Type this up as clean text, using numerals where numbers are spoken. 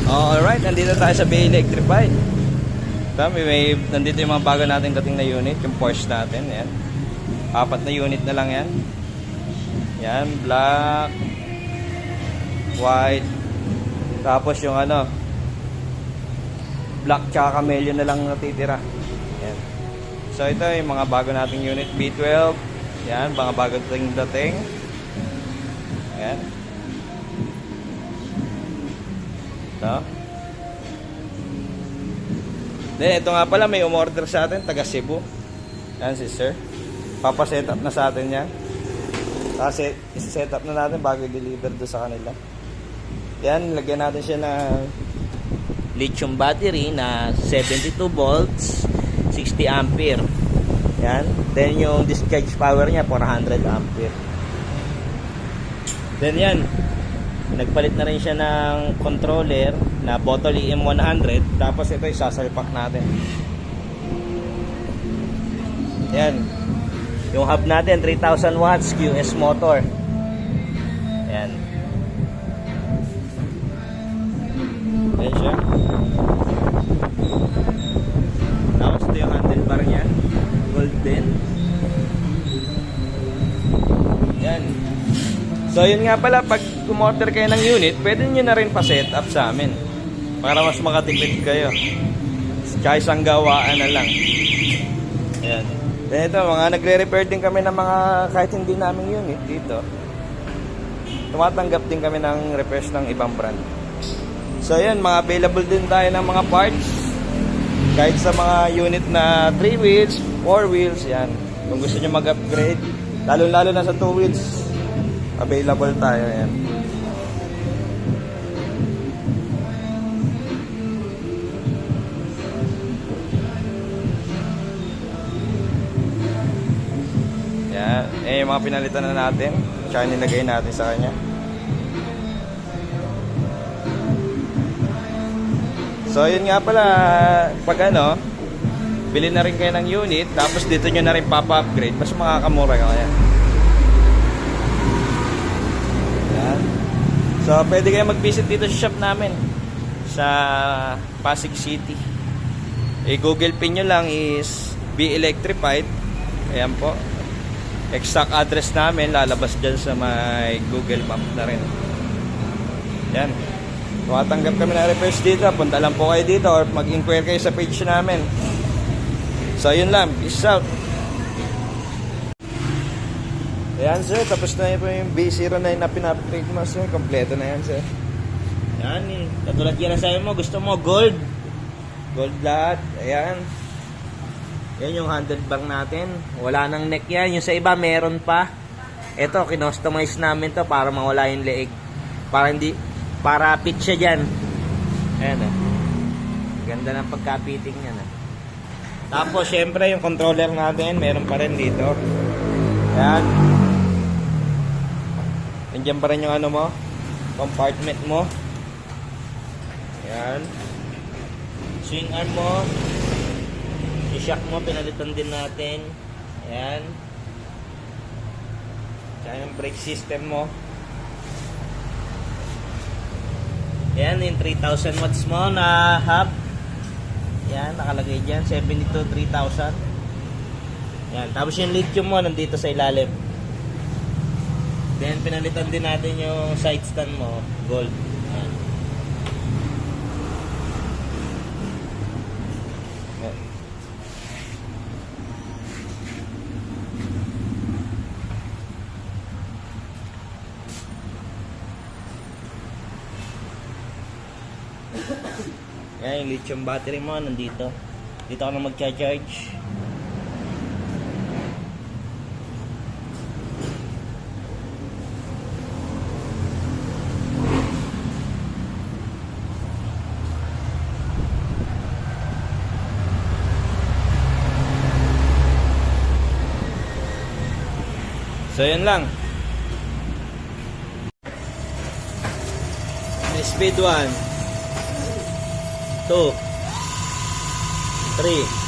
Alright, nandito tayo sa Bay Electrified. Nandito yung mga bago natin dating na unit, yung Porsche natin. Yan. 4 na unit na lang yan. Yan, black, white, tapos yung black tsaka camellia na lang natitira. Yan. So ito yung mga bago nating unit, B12. Yan, mga bago dating. Yan. Ito. Then ito nga pala, may umorder sa atin, taga Cebu. Yan si sir. Papaset up na sa atin yan. Kasi isi-set up na natin bago i-deliver doon sa kanila. Yan, lagyan natin siya ng lithium battery na 72 volts, 60 ampere. Yan. Then yung discharge power niya 400 ampere. Then yan, nagpalit na rin siya ng controller na Bottle EM100. Tapos ito isasalpak natin. Yan. Yung hub natin 3000 watts QS motor. Yan. Yan siya. Tapos ito yung handlebar niya, golden. Yan. So yun nga pala, pag umorder kayo ng unit, pwede nyo na rin pa-set up sa amin para mas makatipid kayo. Tsaka isang gawaan na lang. Ayan. Then ito, mga nagre-repair din kami ng mga kahit hindi naming unit dito. Tumatanggap din kami ng repairs ng ibang brand. So ayan, mga available din tayo ng mga parts. Kahit sa mga unit na 3 wheels, 4 wheels, yan. Kung gusto nyo mag-upgrade, lalo-lalo na sa 2 wheels, available tayo, yan. Yan. Yung mga pinalitan na natin, tsaka nilagay natin sa kanya. So yun nga pala, pag bili na rin kayo ng unit, tapos dito nyo na rin papa-upgrade, mas makakamura ka kaya. Yan. So pwede kayo mag-visit dito sa shop namin sa Pasig City. Google pin nyo lang is Be Electrified. Ayan po. Exact address namin lalabas dyan sa may Google Map na rin. Yan. Tumatanggap kami ng repairs dito. Punta lang po kayo dito or mag-inquire kayo sa page namin. So yun lang. Peace out. Ayan sir. Tapos na yun po yung B09 na pinapgrade mo sir. Kompleto na yan sir. Yan eh. Katulad yan na sa'yo mo. Gusto mo gold. Gold lahat. Ayan. Yan yung handlebar natin. Wala nang neck yan. Yung sa iba meron pa. Ito, kinostomize namin to para mawala yung leeg. Para fit siya dyan. Ayan o. Ganda ng pagkapiting yan. Tapos, syempre, yung controller natin, meron pa rin dito. Ayan. Nandiyan pa rin yung compartment mo. Ayan. Swing arm mo. Yung shock mo, pinalitan din natin. Ayan. Tsaka yung brake system mo. Ayan, yung 3000 watts mo na hub. Ayan, nakalagay dyan. 72, 3000. Ayan, tapos yung lithium mo nandito sa ilalim. Then, pinalitan din natin yung side stand mo. Gold. Ayan. Yan yung lithium battery mo nandito. Dito ako na mag-charge. So yun lang. Speed 1 2 3